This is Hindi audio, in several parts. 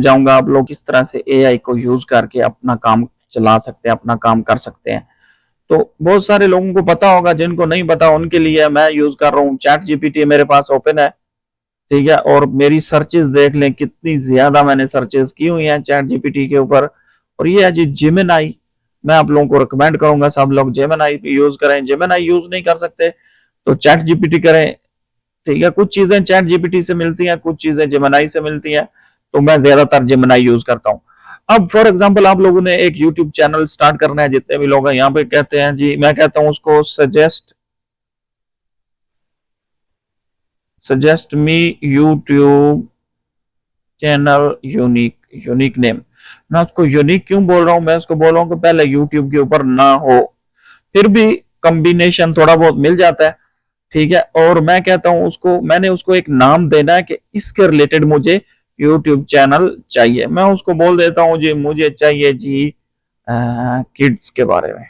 जाऊंगा आप लोग किस तरह से एआई को यूज करके अपना काम चला सकते हैं, अपना काम कर सकते हैं। तो बहुत सारे लोगों को पता होगा, जिनको नहीं पता उनके लिए मैं यूज कर रहा हूँ चैट जीपीटी, मेरे पास ओपन है, ठीक है। और मेरी सर्चेस देख लें, कितनी ज्यादा मैंने सर्चेस की हुई हैं चैट जीपीटी के ऊपर। और ये है जी जेमिनाई, मैं आप लोगों को रिकमेंड करूंगा सब लोग जेमिनाई यूज करें। जेमिनाई यूज नहीं कर सकते तो चैट जीपीटी करें, ठीक है। कुछ चीजें चैट जीपीटी से मिलती हैं, कुछ चीजें जेमिनाई से मिलती हैं, तो मैं ज्यादातर जेमिनाई यूज करता हूँ। अब फॉर एग्जांपल आप लोगों ने एक यूट्यूब चैनल स्टार्ट करना है, जितने भी लोग हैं यहाँ पे कहते हैं जी, मैं कहता हूँ उसको suggest me YouTube channel unique, unique name. मैं उसको यूनिक क्यों बोल रहा हूँ, मैं उसको बोल रहा हूँ कि पहले यूट्यूब के ऊपर ना हो, फिर भी कॉम्बिनेशन थोड़ा बहुत मिल जाता है, ठीक है। और मैं कहता हूँ उसको, मैंने उसको एक नाम देना है कि इसके रिलेटेड मुझे यूट्यूब चैनल चाहिए। मैं उसको बोल देता हूँ जी मुझे चाहिए जी किड्स के बारे में,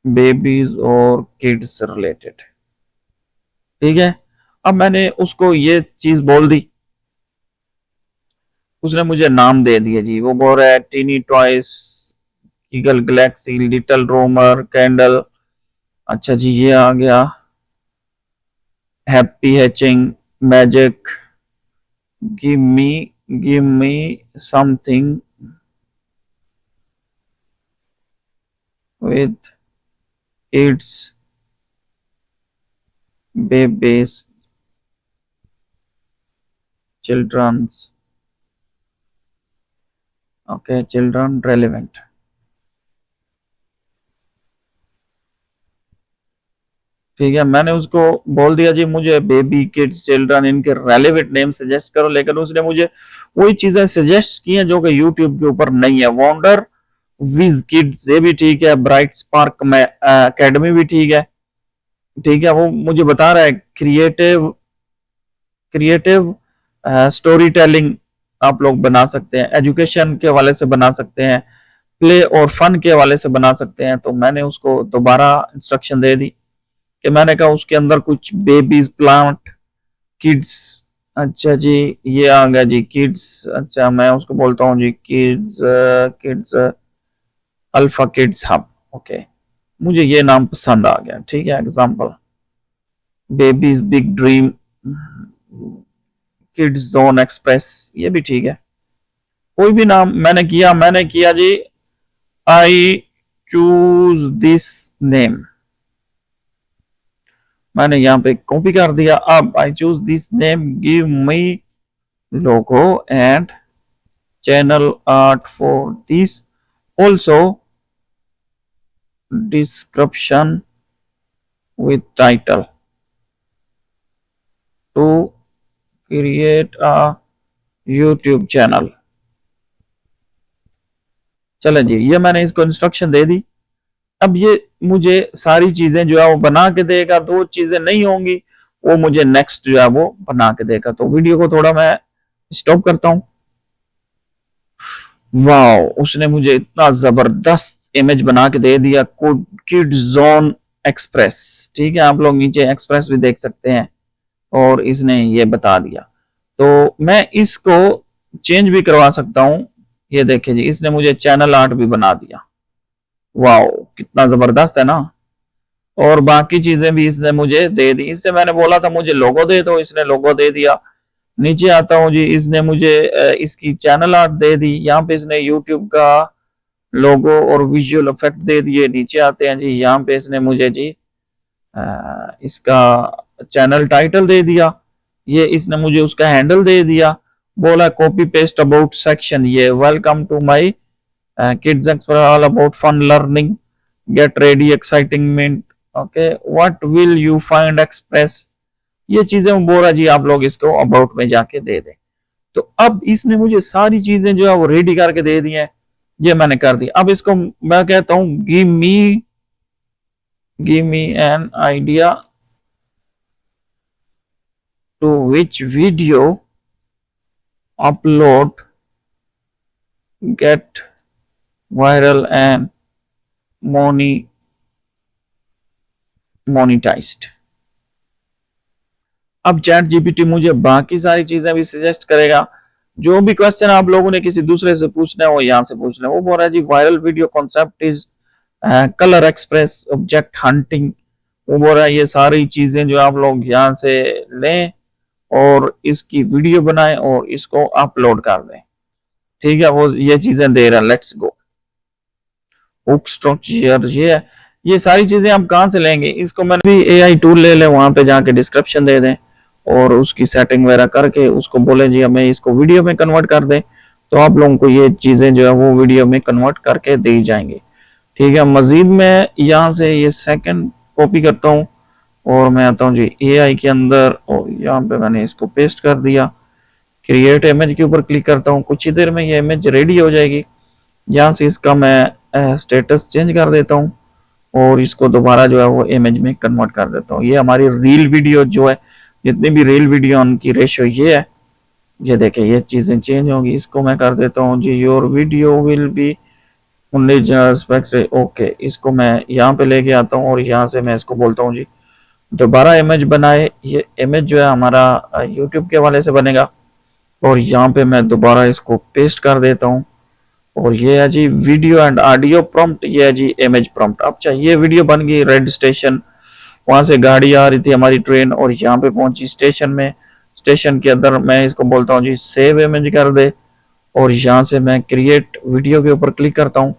बेबीज और किड्स रिलेटेड, ठीक है। अब मैंने उसको ये चीज बोल दी, उसने मुझे नाम दे दिया जी, वो बोल रहा है tiny toys, eagle galaxy, little roamer, candle, अच्छा जी ये आ गया, happy hatching, magic, give me something with kids, babies, childrens, okay children relevant, ठीक है। मैंने उसको बोल दिया जी मुझे बेबी, किड्स, चिल्ड्रन, इनके रेलेवेंट नेम सजेस्ट करो, लेकिन उसने मुझे वही चीजें सजेस्ट की हैं जो कि यूट्यूब के ऊपर नहीं है। वॉन्डर विज किड्स ये भी ठीक है, ब्राइट स्पार्क में एकेडमी भी ठीक है, ठीक है। वो मुझे बता रहा है क्रिएटिव क्रिएटिव स्टोरी टेलिंग आप लोग बना सकते हैं, एजुकेशन के हवाले से बना सकते हैं, प्ले और फन के हवाले से बना सकते हैं। तो मैंने उसको दोबारा इंस्ट्रक्शन दे दी कि मैंने कहा उसके अंदर कुछ बेबीज, प्लांट, किड्स, अच्छा जी ये आ गया जी किड्स, अच्छा मैं उसको बोलता हूँ जी kids, kids alpha kids hub, okay. मुझे ये नाम पसंद आ गया, ठीक है। Example babies big dream, kids zone express, ये भी ठीक है। कोई भी नाम मैंने किया जी, आई चूज दिस नेम, मैंने यहाँ पे कॉपी कर दिया। अब I choose this name, give me logo and channel art for this, also description with title to create a YouTube channel. चले जी, ये मैंने इसको इंस्ट्रक्शन दे दी। अब ये मुझे सारी चीजें जो है वो बना के देगा, दो चीजें नहीं होंगी वो मुझे नेक्स्ट जो है वो बना के देगा। तो वीडियो को थोड़ा मैं स्टॉप करता हूँ। वाह, उसने मुझे इतना जबरदस्त इमेज बना के दे दिया, किड जोन एक्सप्रेस, ठीक है। आप लोग नीचे एक्सप्रेस भी देख सकते हैं, और इसने ये बता दिया। तो मैं इसको चेंज भी करवा सकता हूँ, ये देखिए जी इसने मुझे चैनल आर्ट भी बना दिया। वाह, कितना जबरदस्त है ना। और बाकी चीजें भी इसने मुझे दे दी। इससे मैंने बोला था मुझे लोगो दे दो, इसने लोगो दे दिया। नीचे आता हूँ जी, इसने मुझे इसकी चैनल आर्ट दे दी। यहाँ पे इसने यूट्यूब का लोगो और विजुअल इफेक्ट दे दिए। नीचे आते हैं जी, यहाँ पे इसने मुझे जी इसका चैनल टाइटल दे दिया। ये इसने मुझे उसका हैंडल दे दिया। बोला कॉपी पेस्ट अबाउट सेक्शन, ये welcome to my kids explore all about fun learning, get ready excitingment, okay what will you find express, ये चीजें बोला जी आप लोग इसको अबाउट में जाके दे दें। तो अब इसने मुझे सारी चीजें जो है वो रेडी करके दे दी हैं, ये मैंने कर दी। अब इसको मैं कहता हूं give me an idea to which video upload get viral and monetized. अब चैट जीपीटी मुझे बाकी सारी चीजें भी सजेस्ट करेगा। जो भी क्वेश्चन आप लोगों ने किसी दूसरे से पूछना है वो यहाँ से पूछ लें। वो बोल रहा है जी viral video concept is colour express object hunting. वो बोल रहा है ये सारी चीजें जो आप लोग यहाँ से लें और इसकी वीडियो बनाएं और इसको अपलोड कर दें। ठीक है, वो ये चीजें दे रहा है। Let's go. हुक स्ट्रक्चर ये सारी चीजें आप कहाँ से लेंगे? इसको मैंने भी एआई टूल ले लें, वहां पे जाके डिस्क्रिप्शन दे दें और उसकी सेटिंग वगैरह करके उसको बोले जी हमें इसको वीडियो में कन्वर्ट कर दें, तो आप लोगों को ये चीजें जो है वो वीडियो में कन्वर्ट करके दी जाएंगी। ठीक है, मजीद मैं यहाँ से ये सेकंड कॉपी करता हूँ और मैं आता हूँ जी एआई के अंदर और यहाँ पे मैंने इसको पेस्ट कर दिया। क्रिएट इमेज के ऊपर क्लिक करता हूँ, कुछ ही देर में ये इमेज रेडी हो जाएगी। यहाँ से इसका मैं स्टेटस चेंज कर देता हूँ और इसको दोबारा जो है वो इमेज में कन्वर्ट कर देता हूँ। ये हमारी रील वीडियो जो है, जितनी भी रील वीडियो उनकी रेशियो ये है। ये देखिए ये चीजें चेंज होंगी। इसको मैं कर देता हूँ जी your video will be only general. Okay, इसको मैं यहाँ पे लेके आता हूँ और यहाँ से मैं इसको बोलता हूँ जी दोबारा इमेज बनाए। ये इमेज जो है हमारा यूट्यूब के हवाले से बनेगा और यहाँ पे मैं दोबारा इसको पेस्ट कर देता हूँ और ये है जी वीडियो एंड ऑडियो प्रॉम्प्ट, ये है जी इमेज प्रॉम्प्ट। अब चाहिए वीडियो बन गई। रेड स्टेशन, वहां से गाड़ी आ रही थी हमारी ट्रेन और यहाँ पे पहुंची स्टेशन में। स्टेशन के अंदर मैं इसको बोलता हूँ जी सेव इमेज कर दे और यहाँ से मैं क्रिएट वीडियो के ऊपर क्लिक करता हूँ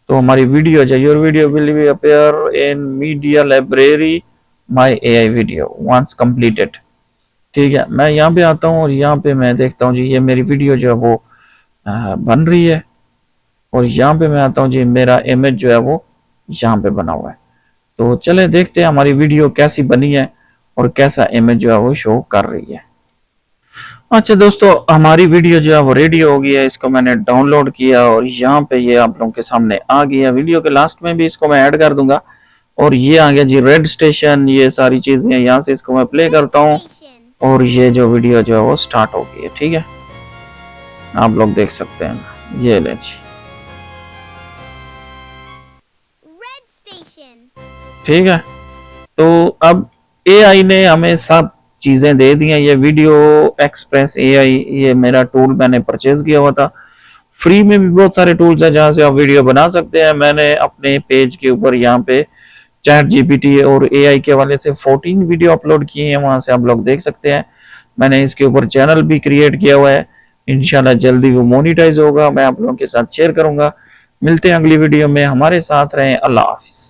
तो हमारी वीडियो चाहिए। Your video will be appear in media library my AI video once completed. ठीक है, मैं यहाँ पे आता हूँ और यहाँ पे मैं देखता हूँ जी ये मेरी वीडियो जो है वो बन रही है और यहाँ पे मैं आता हूँ जी मेरा इमेज जो है वो यहाँ पे बना हुआ है। तो चले देखते हैं हमारी वीडियो कैसी बनी है और कैसा इमेज जो है वो शो कर रही है। अच्छा दोस्तों, हमारी वीडियो जो है वो रेडी हो गई है। इसको मैंने डाउनलोड किया और यहाँ पे ये आप लोगों के सामने आ गया। वीडियो के लास्ट में भी इसको मैं ऐड कर दूंगा और ये आ गया जी रेड स्टेशन। ये सारी चीजें यहाँ से इसको मैं प्ले करता हूँ और ये जो वीडियो जो है वो स्टार्ट हो गई है। ठीक है, आप लोग देख सकते हैं। ये ले जी, ठीक है। तो अब एआई ने हमें सब चीजें दे दी हैं। ये वीडियो एक्सप्रेस एआई, ये मेरा टूल मैंने परचेज किया हुआ था। फ्री में भी बहुत सारे टूल्स हैं जहां से आप वीडियो बना सकते हैं। मैंने अपने पेज के ऊपर यहाँ पे चैट जीपीटी और एआई के हवाले से 14 वीडियो अपलोड किए हैं, वहां से आप लोग देख सकते हैं। मैंने इसके ऊपर चैनल भी क्रिएट किया हुआ है। इंशाल्लाह जल्दी वो मोनिटाइज होगा, मैं आप लोगों के साथ शेयर करूंगा। मिलते हैं अगली वीडियो में, हमारे साथ रहें। अल्लाह हाफिज।